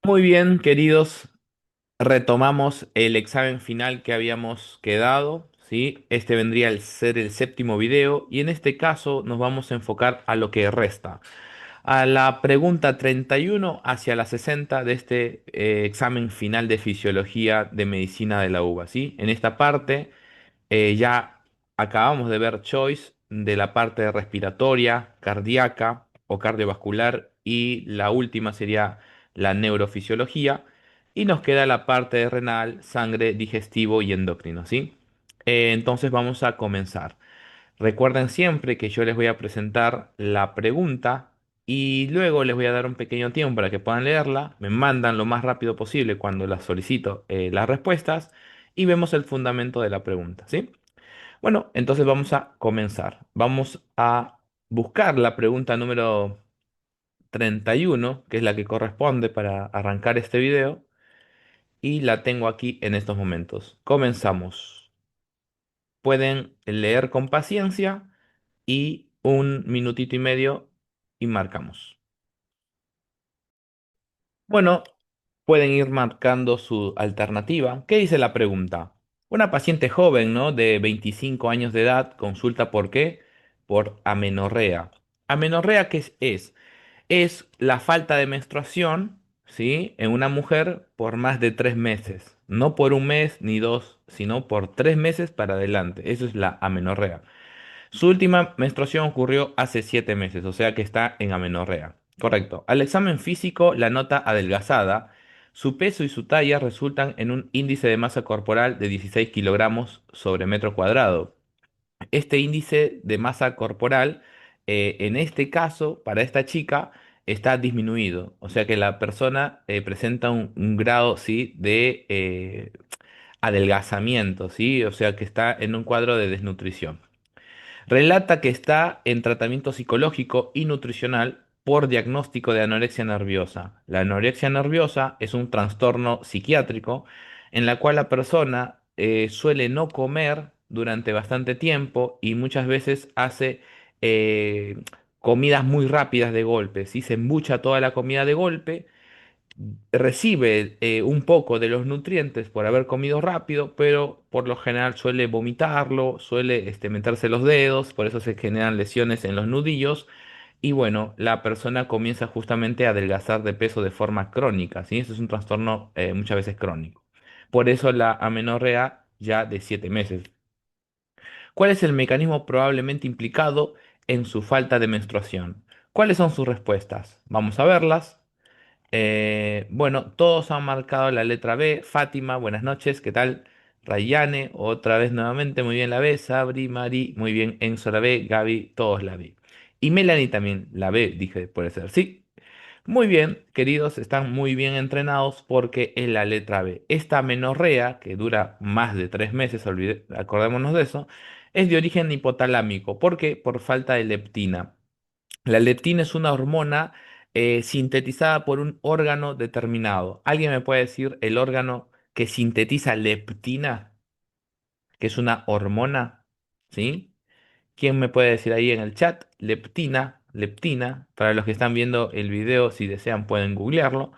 Muy bien, queridos, retomamos el examen final que habíamos quedado, ¿sí? Este vendría a ser el séptimo video y en este caso nos vamos a enfocar a lo que resta, a la pregunta 31 hacia la 60 de este examen final de fisiología de medicina de la UBA, ¿sí? En esta parte ya acabamos de ver choice de la parte respiratoria, cardíaca o cardiovascular y la última sería la neurofisiología y nos queda la parte de renal, sangre, digestivo y endocrino, ¿sí? Entonces vamos a comenzar. Recuerden siempre que yo les voy a presentar la pregunta y luego les voy a dar un pequeño tiempo para que puedan leerla. Me mandan lo más rápido posible cuando las solicito las respuestas y vemos el fundamento de la pregunta, ¿sí? Bueno, entonces vamos a comenzar. Vamos a buscar la pregunta número 31, que es la que corresponde para arrancar este video, y la tengo aquí en estos momentos. Comenzamos. Pueden leer con paciencia y un minutito y medio y marcamos. Bueno, pueden ir marcando su alternativa. ¿Qué dice la pregunta? Una paciente joven, ¿no? De 25 años de edad consulta por qué. Por amenorrea. ¿Amenorrea qué es? Es la falta de menstruación, ¿sí? En una mujer por más de 3 meses. No por un mes ni dos, sino por 3 meses para adelante. Eso es la amenorrea. Su última menstruación ocurrió hace 7 meses, o sea que está en amenorrea. Correcto. Al examen físico la nota adelgazada. Su peso y su talla resultan en un índice de masa corporal de 16 kilogramos sobre metro cuadrado. Este índice de masa corporal, en este caso, para esta chica, está disminuido. O sea que la persona presenta un grado, ¿sí? de adelgazamiento, ¿sí? O sea que está en un cuadro de desnutrición. Relata que está en tratamiento psicológico y nutricional por diagnóstico de anorexia nerviosa. La anorexia nerviosa es un trastorno psiquiátrico en la cual la persona suele no comer durante bastante tiempo y muchas veces hace eh, comidas muy rápidas de golpe. ¿Sí? Se embucha toda la comida de golpe, recibe un poco de los nutrientes por haber comido rápido, pero por lo general suele vomitarlo, suele meterse los dedos, por eso se generan lesiones en los nudillos. Y bueno, la persona comienza justamente a adelgazar de peso de forma crónica, ¿sí? Eso es un trastorno muchas veces crónico. Por eso la amenorrea ya de 7 meses. ¿Cuál es el mecanismo probablemente implicado en su falta de menstruación? ¿Cuáles son sus respuestas? Vamos a verlas. Bueno, todos han marcado la letra B. Fátima, buenas noches, ¿qué tal? Rayane, otra vez nuevamente, muy bien la B. Sabri, Mari, muy bien. Enzo la B. Gaby, todos la B. Y Melanie también la B, dije, puede ser. Sí, muy bien, queridos, están muy bien entrenados porque es la letra B. Esta menorrea, que dura más de 3 meses, acordémonos de eso, es de origen hipotalámico. ¿Por qué? Por falta de leptina. La leptina es una hormona sintetizada por un órgano determinado. ¿Alguien me puede decir el órgano que sintetiza leptina, que es una hormona? ¿Sí? ¿Quién me puede decir ahí en el chat? Leptina, leptina. Para los que están viendo el video, si desean, pueden googlearlo.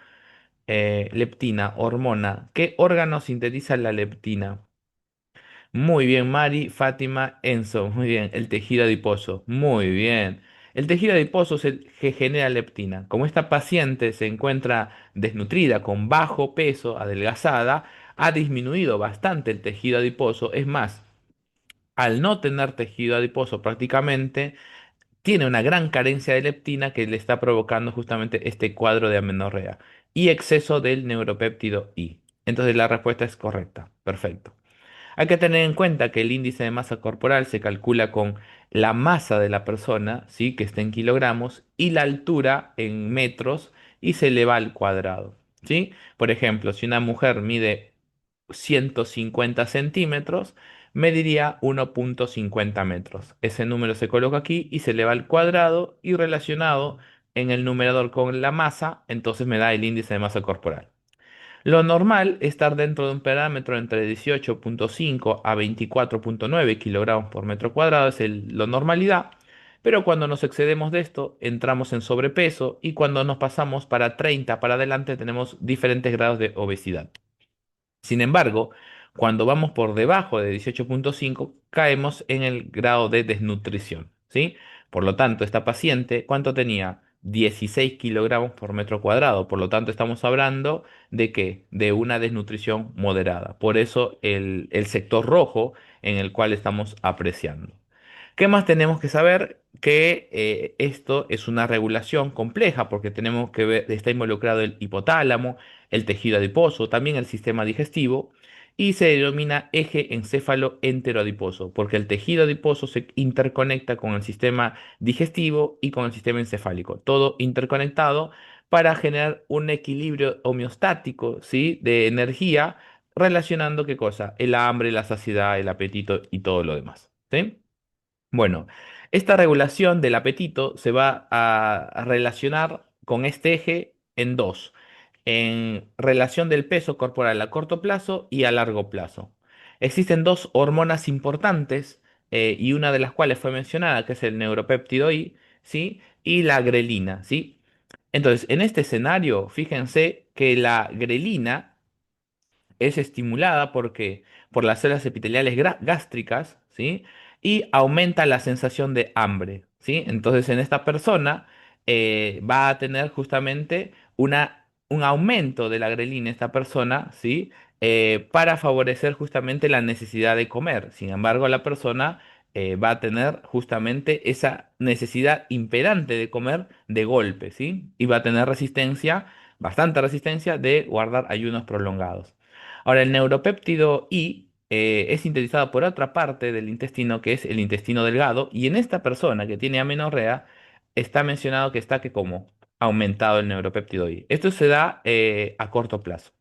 Leptina, hormona. ¿Qué órgano sintetiza la leptina? Muy bien, Mari, Fátima, Enzo. Muy bien. El tejido adiposo. Muy bien. El tejido adiposo es el que genera leptina. Como esta paciente se encuentra desnutrida, con bajo peso, adelgazada, ha disminuido bastante el tejido adiposo. Es más, al no tener tejido adiposo prácticamente, tiene una gran carencia de leptina que le está provocando justamente este cuadro de amenorrea y exceso del neuropéptido I. Entonces la respuesta es correcta. Perfecto. Hay que tener en cuenta que el índice de masa corporal se calcula con la masa de la persona, ¿sí? Que está en kilogramos, y la altura en metros y se eleva al cuadrado, ¿sí? Por ejemplo, si una mujer mide 150 centímetros, mediría 1,50 metros. Ese número se coloca aquí y se eleva al cuadrado y relacionado en el numerador con la masa, entonces me da el índice de masa corporal. Lo normal es estar dentro de un parámetro entre 18,5 a 24,9 kilogramos por metro cuadrado, es la normalidad. Pero cuando nos excedemos de esto, entramos en sobrepeso y cuando nos pasamos para 30 para adelante tenemos diferentes grados de obesidad. Sin embargo, cuando vamos por debajo de 18,5, caemos en el grado de desnutrición, ¿sí? Por lo tanto, esta paciente, ¿cuánto tenía? 16 kilogramos por metro cuadrado. Por lo tanto, estamos hablando de qué? De una desnutrición moderada. Por eso el sector rojo en el cual estamos apreciando. ¿Qué más tenemos que saber? Que esto es una regulación compleja porque tenemos que ver, está involucrado el hipotálamo, el tejido adiposo, también el sistema digestivo y se denomina eje encéfalo enteroadiposo porque el tejido adiposo se interconecta con el sistema digestivo y con el sistema encefálico, todo interconectado para generar un equilibrio homeostático, ¿sí? De energía relacionando qué cosa, el hambre, la saciedad, el apetito y todo lo demás, ¿sí? Bueno, esta regulación del apetito se va a relacionar con este eje en dos, en relación del peso corporal a corto plazo y a largo plazo. Existen dos hormonas importantes y una de las cuales fue mencionada, que es el neuropéptido I, ¿sí? Y la grelina, ¿sí? Entonces, en este escenario, fíjense que la grelina es estimulada por las células epiteliales gástricas, ¿sí? Y aumenta la sensación de hambre, ¿sí? Entonces, en esta persona va a tener justamente un aumento de la grelina, esta persona, ¿sí? Para favorecer justamente la necesidad de comer. Sin embargo, la persona va a tener justamente esa necesidad imperante de comer de golpe, ¿sí? Y va a tener resistencia, bastante resistencia de guardar ayunos prolongados. Ahora, el neuropéptido I es sintetizado por otra parte del intestino, que es el intestino delgado, y en esta persona que tiene amenorrea, está mencionado que está que como aumentado el neuropéptido I. Esto se da a corto plazo.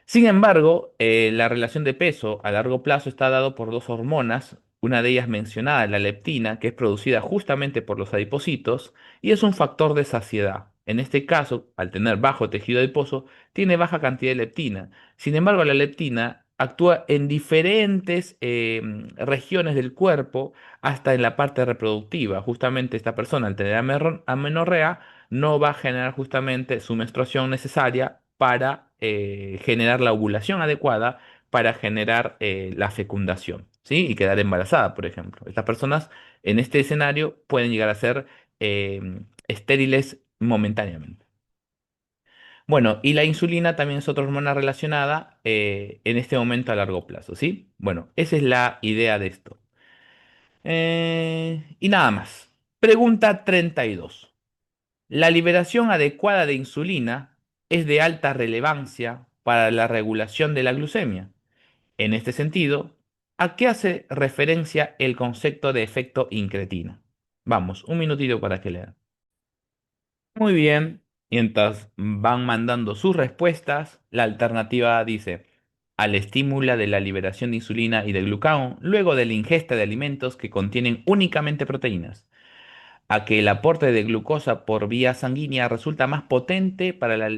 Sin embargo, la relación de peso a largo plazo está dado por dos hormonas, una de ellas mencionada, la leptina, que es producida justamente por los adipocitos y es un factor de saciedad. En este caso, al tener bajo tejido adiposo, tiene baja cantidad de leptina. Sin embargo, la leptina actúa en diferentes regiones del cuerpo, hasta en la parte reproductiva. Justamente esta persona, al tener amenorrea, no va a generar justamente su menstruación necesaria para generar la ovulación adecuada para generar la fecundación, ¿sí? Y quedar embarazada, por ejemplo. Estas personas en este escenario pueden llegar a ser estériles momentáneamente. Bueno, y la insulina también es otra hormona relacionada en este momento a largo plazo, ¿sí? Bueno, esa es la idea de esto. Y nada más. Pregunta 32. La liberación adecuada de insulina es de alta relevancia para la regulación de la glucemia. En este sentido, ¿a qué hace referencia el concepto de efecto incretina? Vamos, un minutito para que lean. Muy bien, mientras van mandando sus respuestas, la alternativa dice, al estímulo de la liberación de insulina y de glucagón luego de la ingesta de alimentos que contienen únicamente proteínas a que el aporte de glucosa por vía sanguínea resulta más potente para,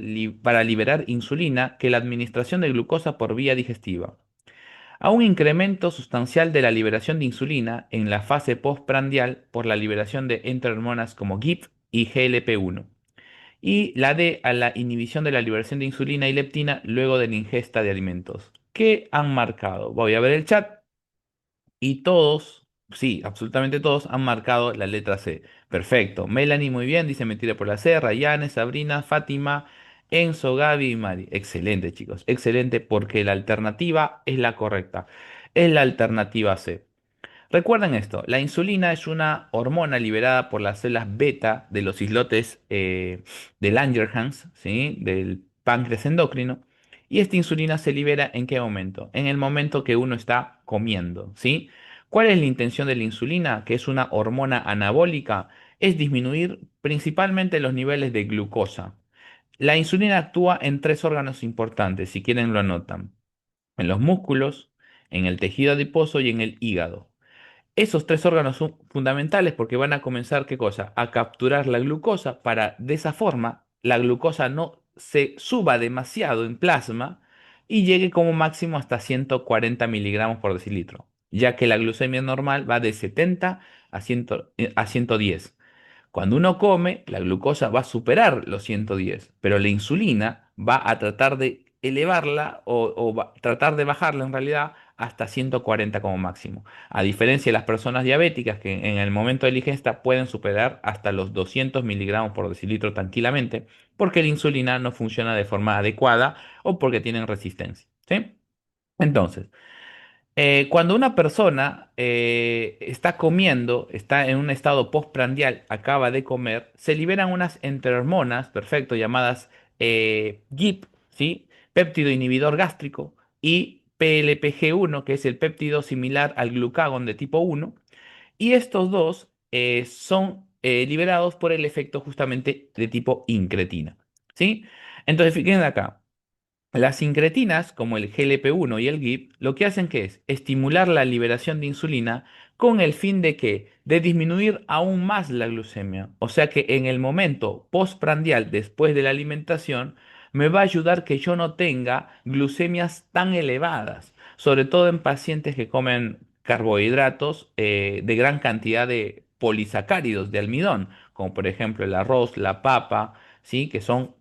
para liberar insulina que la administración de glucosa por vía digestiva. A un incremento sustancial de la liberación de insulina en la fase postprandial por la liberación de enterohormonas como GIP y GLP-1. Y la D a la inhibición de la liberación de insulina y leptina luego de la ingesta de alimentos. ¿Qué han marcado? Voy a ver el chat. Y todos, sí, absolutamente todos han marcado la letra C. Perfecto. Melanie, muy bien, dice me tira por la C. Rayane, Sabrina, Fátima, Enzo, Gaby y Mari. Excelente, chicos. Excelente porque la alternativa es la correcta. Es la alternativa C. Recuerden esto, la insulina es una hormona liberada por las células beta de los islotes de Langerhans, ¿sí? Del páncreas endocrino. Y esta insulina se libera ¿en qué momento? En el momento que uno está comiendo, ¿sí? ¿Cuál es la intención de la insulina? Que es una hormona anabólica, es disminuir principalmente los niveles de glucosa. La insulina actúa en tres órganos importantes, si quieren lo anotan, en los músculos, en el tejido adiposo y en el hígado. Esos tres órganos son fundamentales porque van a comenzar, ¿qué cosa? A capturar la glucosa para de esa forma la glucosa no se suba demasiado en plasma y llegue como máximo hasta 140 miligramos por decilitro, ya que la glucemia normal va de 70 a 110. Cuando uno come, la glucosa va a superar los 110, pero la insulina va a tratar de elevarla o va a tratar de bajarla en realidad hasta 140 como máximo. A diferencia de las personas diabéticas que en el momento de la ingesta pueden superar hasta los 200 miligramos por decilitro tranquilamente, porque la insulina no funciona de forma adecuada o porque tienen resistencia. ¿Sí? Entonces, cuando una persona está comiendo, está en un estado postprandial, acaba de comer, se liberan unas enterohormonas, perfecto, llamadas GIP, ¿sí? Péptido inhibidor gástrico, y PLPG1, que es el péptido similar al glucagón de tipo 1, y estos dos son liberados por el efecto justamente de tipo incretina, ¿sí? Entonces, fíjense acá. Las incretinas, como el GLP-1 y el GIP, lo que hacen que es estimular la liberación de insulina con el fin de que de disminuir aún más la glucemia. O sea que en el momento postprandial, después de la alimentación, me va a ayudar que yo no tenga glucemias tan elevadas, sobre todo en pacientes que comen carbohidratos de gran cantidad de polisacáridos de almidón, como por ejemplo el arroz, la papa, ¿sí? Que son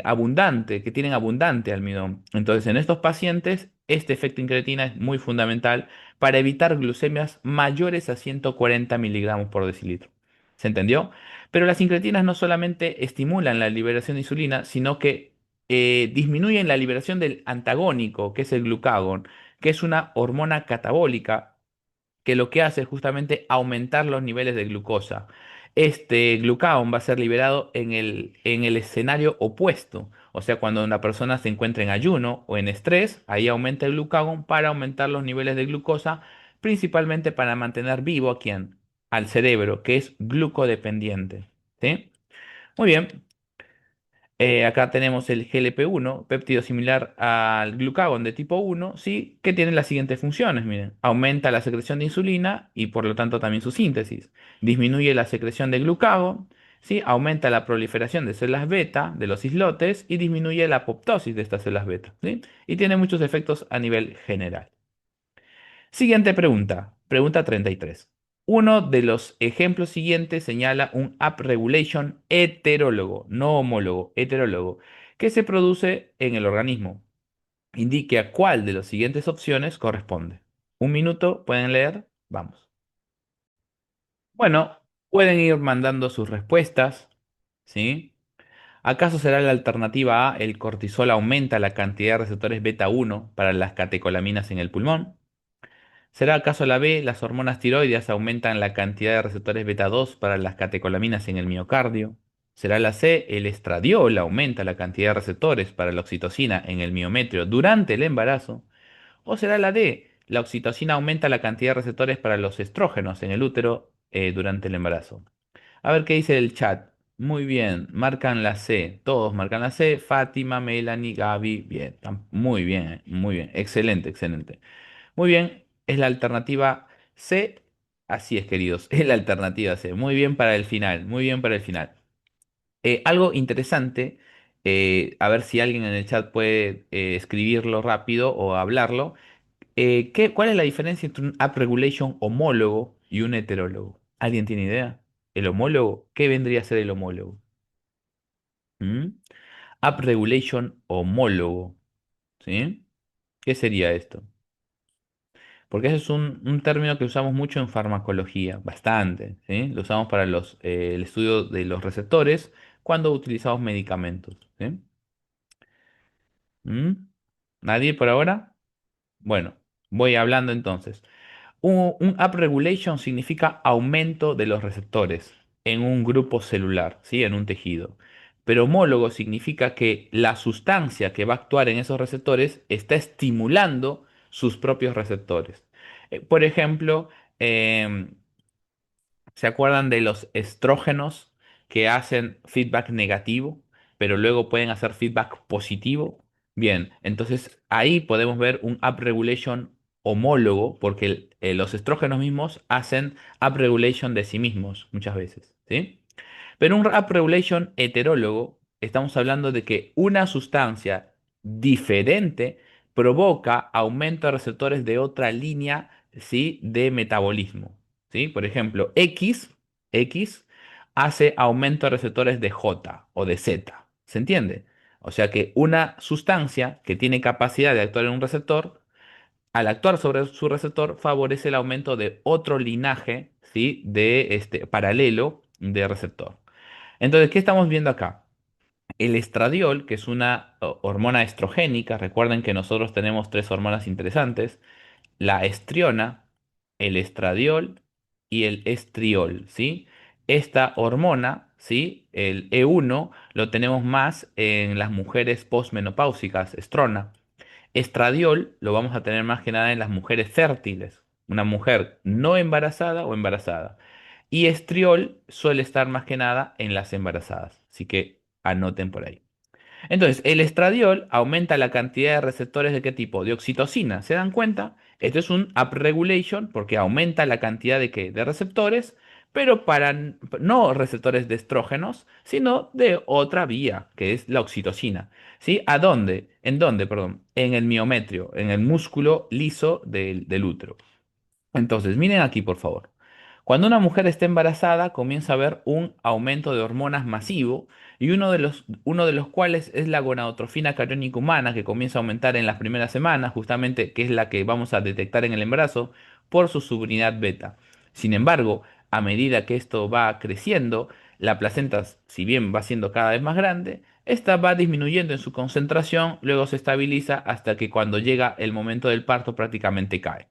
abundante, que tienen abundante almidón. Entonces, en estos pacientes, este efecto incretina es muy fundamental para evitar glucemias mayores a 140 miligramos por decilitro. ¿Se entendió? Pero las incretinas no solamente estimulan la liberación de insulina, sino que disminuyen la liberación del antagónico, que es el glucagón, que es una hormona catabólica que lo que hace es justamente aumentar los niveles de glucosa. Este glucagón va a ser liberado en el escenario opuesto, o sea, cuando una persona se encuentra en ayuno o en estrés, ahí aumenta el glucagón para aumentar los niveles de glucosa, principalmente para mantener vivo a quién, al cerebro, que es glucodependiente. ¿Sí? Muy bien, acá tenemos el GLP-1, péptido similar al glucagón de tipo 1, ¿sí? Que tiene las siguientes funciones, miren. Aumenta la secreción de insulina y por lo tanto también su síntesis. Disminuye la secreción de glucagón, ¿sí? Aumenta la proliferación de células beta de los islotes y disminuye la apoptosis de estas células beta, ¿sí? Y tiene muchos efectos a nivel general. Siguiente pregunta, pregunta 33. Uno de los ejemplos siguientes señala un upregulation heterólogo, no homólogo, heterólogo, que se produce en el organismo. Indique a cuál de las siguientes opciones corresponde. Un minuto, ¿pueden leer? Vamos. Bueno, pueden ir mandando sus respuestas, ¿sí? ¿Acaso será la alternativa A, el cortisol aumenta la cantidad de receptores beta 1 para las catecolaminas en el pulmón? ¿Será acaso la B, las hormonas tiroideas aumentan la cantidad de receptores beta 2 para las catecolaminas en el miocardio? ¿Será la C, el estradiol aumenta la cantidad de receptores para la oxitocina en el miometrio durante el embarazo? ¿O será la D, la oxitocina aumenta la cantidad de receptores para los estrógenos en el útero durante el embarazo? A ver qué dice el chat. Muy bien, marcan la C, todos marcan la C, Fátima, Melanie, Gaby, bien, muy bien, muy bien, excelente, excelente. Muy bien, es la alternativa C. Así es, queridos, es la alternativa C. Muy bien para el final, muy bien para el final. Algo interesante, a ver si alguien en el chat puede escribirlo rápido o hablarlo. ¿Cuál es la diferencia entre un upregulation homólogo y un heterólogo? ¿Alguien tiene idea? ¿El homólogo? ¿Qué vendría a ser el homólogo? ¿Mm? Upregulation homólogo, ¿sí? ¿Qué sería esto? Porque ese es un término que usamos mucho en farmacología, bastante, ¿sí? Lo usamos para el estudio de los receptores cuando utilizamos medicamentos, ¿sí? ¿Mm? ¿Nadie por ahora? Bueno, voy hablando entonces. Un upregulation significa aumento de los receptores en un grupo celular, ¿sí? En un tejido. Pero homólogo significa que la sustancia que va a actuar en esos receptores está estimulando sus propios receptores. Por ejemplo, em, ¿se acuerdan de los estrógenos que hacen feedback negativo, pero luego pueden hacer feedback positivo? Bien, entonces ahí podemos ver un upregulation homólogo, porque los estrógenos mismos hacen upregulation de sí mismos muchas veces, ¿sí? Pero un upregulation heterólogo, estamos hablando de que una sustancia diferente provoca aumento de receptores de otra línea, ¿sí? De metabolismo. ¿sí? Por ejemplo, X hace aumento de receptores de J o de Z, ¿se entiende? O sea que una sustancia que tiene capacidad de actuar en un receptor, al actuar sobre su receptor, favorece el aumento de otro linaje, ¿sí? De este paralelo de receptor. Entonces, ¿qué estamos viendo acá? El estradiol, que es una hormona estrogénica, recuerden que nosotros tenemos tres hormonas interesantes, la estriona, el estradiol y el estriol, ¿sí? Esta hormona, ¿sí? El E1 lo tenemos más en las mujeres posmenopáusicas, estrona. Estradiol lo vamos a tener más que nada en las mujeres fértiles, una mujer no embarazada o embarazada. Y estriol suele estar más que nada en las embarazadas, así que anoten por ahí. Entonces, el estradiol aumenta la cantidad de receptores de qué tipo? De oxitocina. ¿Se dan cuenta? Esto es un upregulation porque aumenta la cantidad de qué? De receptores, pero para no receptores de estrógenos, sino de otra vía, que es la oxitocina. ¿Sí? ¿A dónde? ¿En dónde, perdón? En el miometrio, en el músculo liso del útero. Entonces, miren aquí, por favor. Cuando una mujer está embarazada, comienza a haber un aumento de hormonas masivo y uno de los cuales es la gonadotrofina cariónica humana, que comienza a aumentar en las primeras semanas, justamente, que es la que vamos a detectar en el embarazo, por su subunidad beta. Sin embargo, a medida que esto va creciendo, la placenta, si bien va siendo cada vez más grande, esta va disminuyendo en su concentración, luego se estabiliza hasta que cuando llega el momento del parto prácticamente cae.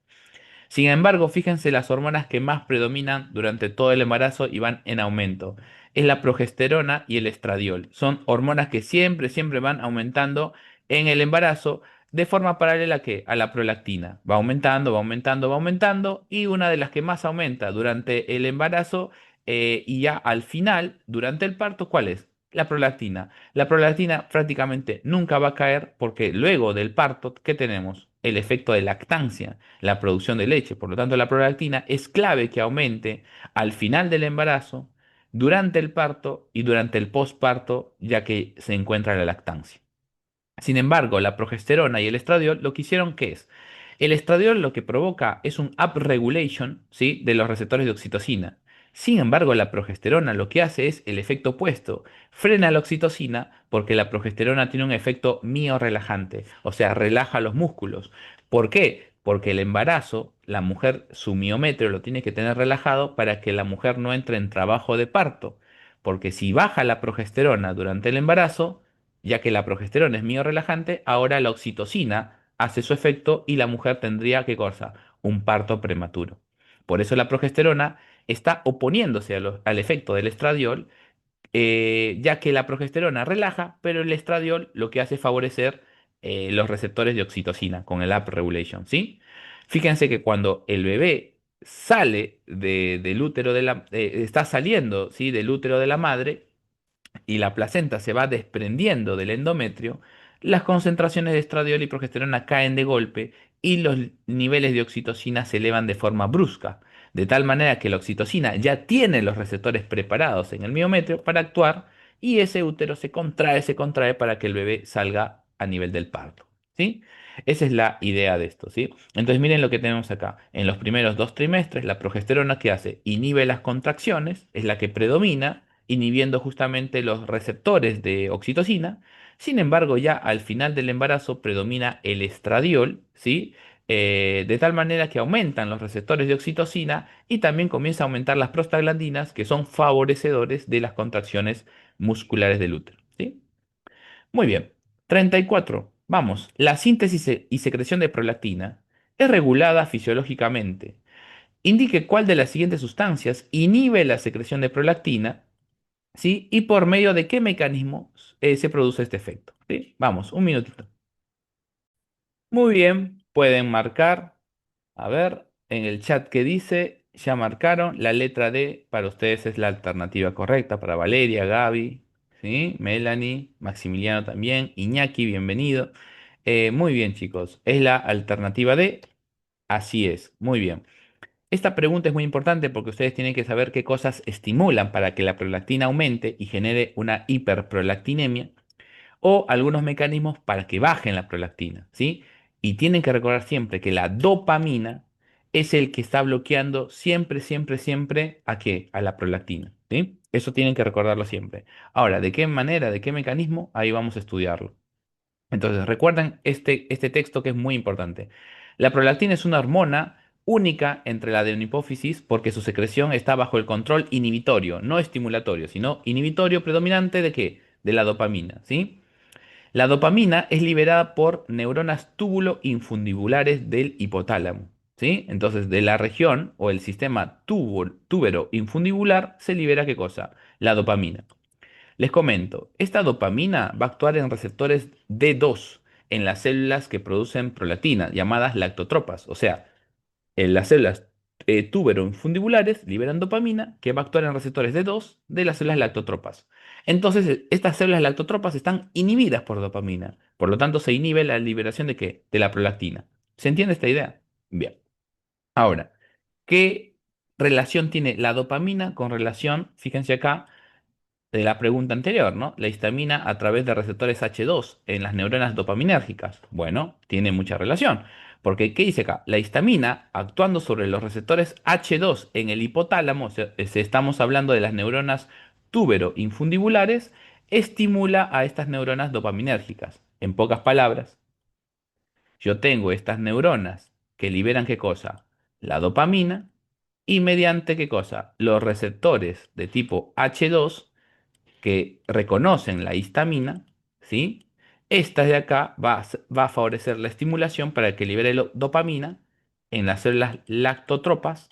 Sin embargo, fíjense las hormonas que más predominan durante todo el embarazo y van en aumento. Es la progesterona y el estradiol. Son hormonas que siempre, siempre van aumentando en el embarazo de forma paralela a la prolactina. Va aumentando, va aumentando, va aumentando. Y una de las que más aumenta durante el embarazo y ya al final, durante el parto, ¿cuál es? La prolactina. La prolactina prácticamente nunca va a caer porque luego del parto, ¿qué tenemos? El efecto de lactancia, la producción de leche. Por lo tanto, la prolactina es clave que aumente al final del embarazo, durante el parto y durante el posparto, ya que se encuentra la lactancia. Sin embargo, la progesterona y el estradiol lo que hicieron, ¿qué es? El estradiol lo que provoca es un upregulation, ¿sí? De los receptores de oxitocina. Sin embargo, la progesterona lo que hace es el efecto opuesto. Frena la oxitocina porque la progesterona tiene un efecto miorelajante, o sea, relaja los músculos. ¿Por qué? Porque el embarazo, la mujer, su miometrio lo tiene que tener relajado para que la mujer no entre en trabajo de parto. Porque si baja la progesterona durante el embarazo, ya que la progesterona es relajante, ahora la oxitocina hace su efecto y la mujer tendría, ¿qué cosa? Un parto prematuro. Por eso la progesterona está oponiéndose al efecto del estradiol, ya que la progesterona relaja, pero el estradiol lo que hace es favorecer los receptores de oxitocina con el upregulation, ¿sí? Fíjense que cuando el bebé sale del útero está saliendo, ¿sí? Del útero de la madre, y la placenta se va desprendiendo del endometrio, las concentraciones de estradiol y progesterona caen de golpe y los niveles de oxitocina se elevan de forma brusca, de tal manera que la oxitocina ya tiene los receptores preparados en el miometrio para actuar y ese útero se contrae para que el bebé salga a nivel del parto, ¿sí? Esa es la idea de esto, ¿sí? Entonces miren lo que tenemos acá. En los primeros 2 trimestres, la progesterona que hace inhibe las contracciones, es la que predomina inhibiendo justamente los receptores de oxitocina. Sin embargo, ya al final del embarazo predomina el estradiol, ¿sí? De tal manera que aumentan los receptores de oxitocina y también comienza a aumentar las prostaglandinas, que son favorecedores de las contracciones musculares del útero, ¿sí? Muy bien. 34. Vamos, la síntesis y secreción de prolactina es regulada fisiológicamente. Indique cuál de las siguientes sustancias inhibe la secreción de prolactina. ¿Sí? ¿Y por medio de qué mecanismos se produce este efecto? ¿Sí? Vamos, un minutito. Muy bien, pueden marcar, a ver, en el chat que dice, ya marcaron, la letra D para ustedes es la alternativa correcta, para Valeria, Gaby, ¿sí? Melanie, Maximiliano también, Iñaki, bienvenido. Muy bien, chicos, es la alternativa D, así es, muy bien. Esta pregunta es muy importante porque ustedes tienen que saber qué cosas estimulan para que la prolactina aumente y genere una hiperprolactinemia o algunos mecanismos para que bajen la prolactina, ¿sí? Y tienen que recordar siempre que la dopamina es el que está bloqueando siempre, siempre, siempre ¿a qué? A la prolactina, ¿sí? Eso tienen que recordarlo siempre. Ahora, ¿de qué manera, de qué mecanismo? Ahí vamos a estudiarlo. Entonces, recuerden este texto que es muy importante. La prolactina es una hormona única entre la adenohipófisis porque su secreción está bajo el control inhibitorio, no estimulatorio, sino inhibitorio predominante de qué? De la dopamina, ¿sí? La dopamina es liberada por neuronas túbulo infundibulares del hipotálamo, ¿sí? Entonces, de la región o el sistema túbero infundibular se libera ¿qué cosa? La dopamina. Les comento, esta dopamina va a actuar en receptores D2 en las células que producen prolactina, llamadas lactotropas. O sea, en las células fundibular liberan dopamina que va a actuar en receptores D2 de las células lactotropas. Entonces, estas células lactotropas están inhibidas por dopamina. Por lo tanto, se inhibe la liberación de ¿qué? De la prolactina. ¿Se entiende esta idea? Bien. Ahora, ¿qué relación tiene la dopamina con relación, fíjense acá, de la pregunta anterior, ¿no? La histamina a través de receptores H2 en las neuronas dopaminérgicas. Bueno, tiene mucha relación. Porque, ¿qué dice acá? La histamina, actuando sobre los receptores H2 en el hipotálamo, o sea, estamos hablando de las neuronas túbero infundibulares, estimula a estas neuronas dopaminérgicas. En pocas palabras, yo tengo estas neuronas que liberan ¿qué cosa? La dopamina y mediante ¿qué cosa? Los receptores de tipo H2 que reconocen la histamina, ¿sí? Esta de acá va a favorecer la estimulación para que libere dopamina en las células lactotropas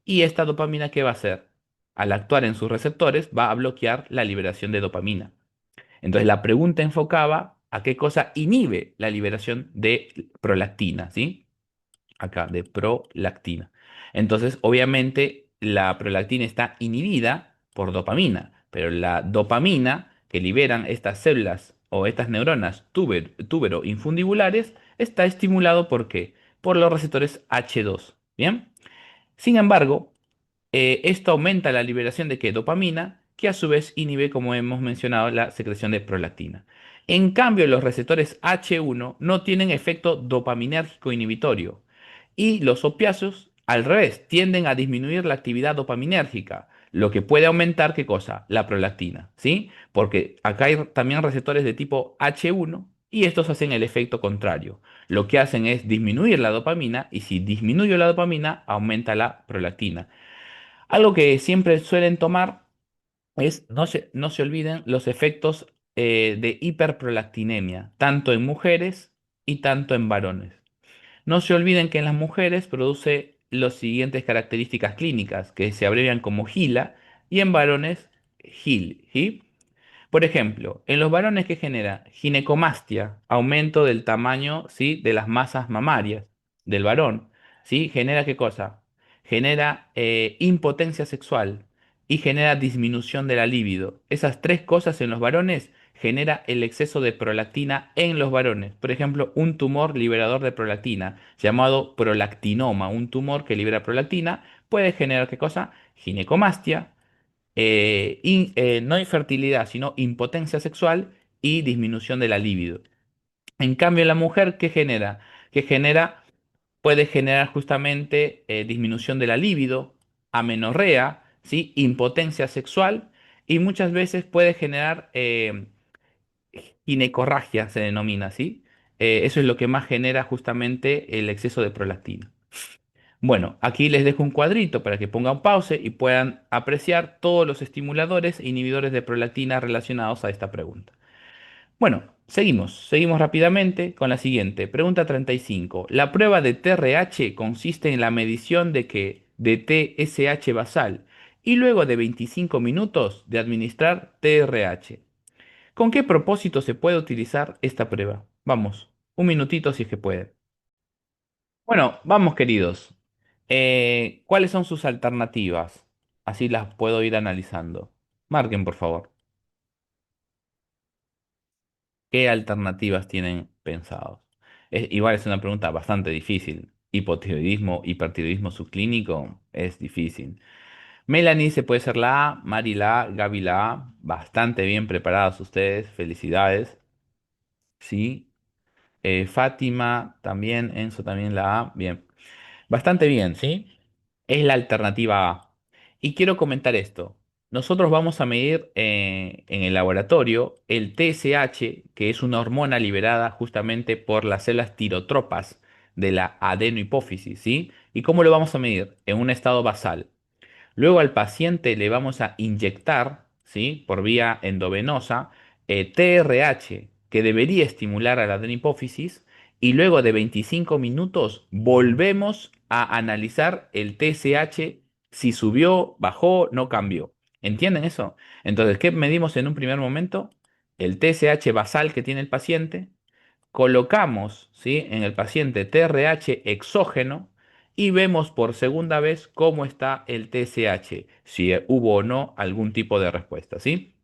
y esta dopamina, ¿qué va a hacer? Al actuar en sus receptores, va a bloquear la liberación de dopamina. Entonces la pregunta enfocaba a qué cosa inhibe la liberación de prolactina, ¿sí? Acá, de prolactina. Entonces, obviamente, la prolactina está inhibida por dopamina, pero la dopamina que liberan estas células o estas neuronas túbero infundibulares está estimulado ¿por qué? Por los receptores H2. ¿Bien? Sin embargo, esto aumenta la liberación de ¿qué? Dopamina, que a su vez inhibe, como hemos mencionado, la secreción de prolactina. En cambio, los receptores H1 no tienen efecto dopaminérgico inhibitorio y los opiáceos, al revés, tienden a disminuir la actividad dopaminérgica, lo que puede aumentar ¿qué cosa? La prolactina, ¿sí? Porque acá hay también receptores de tipo H1 y estos hacen el efecto contrario. Lo que hacen es disminuir la dopamina y si disminuye la dopamina, aumenta la prolactina. Algo que siempre suelen tomar es, no se olviden los efectos de hiperprolactinemia, tanto en mujeres y tanto en varones. No se olviden que en las mujeres produce las siguientes características clínicas, que se abrevian como GILA, y en varones GIL, ¿sí? Por ejemplo, en los varones que genera ginecomastia, aumento del tamaño, ¿sí? De las masas mamarias del varón, ¿sí? Genera ¿qué cosa? Genera impotencia sexual y genera disminución de la libido. Esas tres cosas en los varones genera el exceso de prolactina en los varones. Por ejemplo, un tumor liberador de prolactina llamado prolactinoma, un tumor que libera prolactina, puede generar ¿qué cosa? Ginecomastia, no infertilidad, sino impotencia sexual y disminución de la libido. En cambio, en la mujer, ¿qué genera? Que genera, puede generar justamente disminución de la libido, amenorrea, ¿sí? Impotencia sexual y muchas veces puede generar ginecorragia, se denomina así. Eso es lo que más genera justamente el exceso de prolactina. Bueno, aquí les dejo un cuadrito para que pongan pause y puedan apreciar todos los estimuladores e inhibidores de prolactina relacionados a esta pregunta. Bueno, seguimos rápidamente con la siguiente. Pregunta 35. La prueba de TRH consiste en la medición de TSH basal y luego de 25 minutos de administrar TRH. ¿Con qué propósito se puede utilizar esta prueba? Vamos, un minutito si es que puede. Bueno, vamos queridos. ¿Cuáles son sus alternativas? Así las puedo ir analizando. Marquen, por favor. ¿Qué alternativas tienen pensados? Igual es una pregunta bastante difícil. Hipotiroidismo, hipertiroidismo subclínico es difícil. Melanie se puede ser la A, Mari la A, Gaby la A. Bastante bien preparados ustedes. Felicidades. Sí. Fátima también, Enzo también la A. Bien. Bastante bien, ¿sí? Es la alternativa A. Y quiero comentar esto. Nosotros vamos a medir en el laboratorio el TSH, que es una hormona liberada justamente por las células tirotropas de la adenohipófisis, ¿sí? ¿Y cómo lo vamos a medir? En un estado basal. Luego al paciente le vamos a inyectar, ¿sí? Por vía endovenosa, TRH, que debería estimular a la adenohipófisis, y luego de 25 minutos volvemos a analizar el TSH si subió, bajó, no cambió. ¿Entienden eso? Entonces, ¿qué medimos en un primer momento? El TSH basal que tiene el paciente, colocamos, ¿sí?, en el paciente TRH exógeno y vemos por segunda vez cómo está el TSH, si hubo o no algún tipo de respuesta, ¿sí?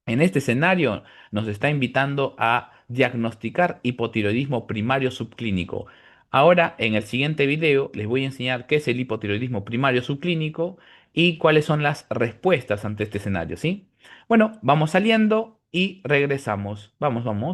En este escenario nos está invitando a diagnosticar hipotiroidismo primario subclínico. Ahora, en el siguiente video, les voy a enseñar qué es el hipotiroidismo primario subclínico y cuáles son las respuestas ante este escenario, ¿sí? Bueno, vamos saliendo y regresamos. Vamos, vamos.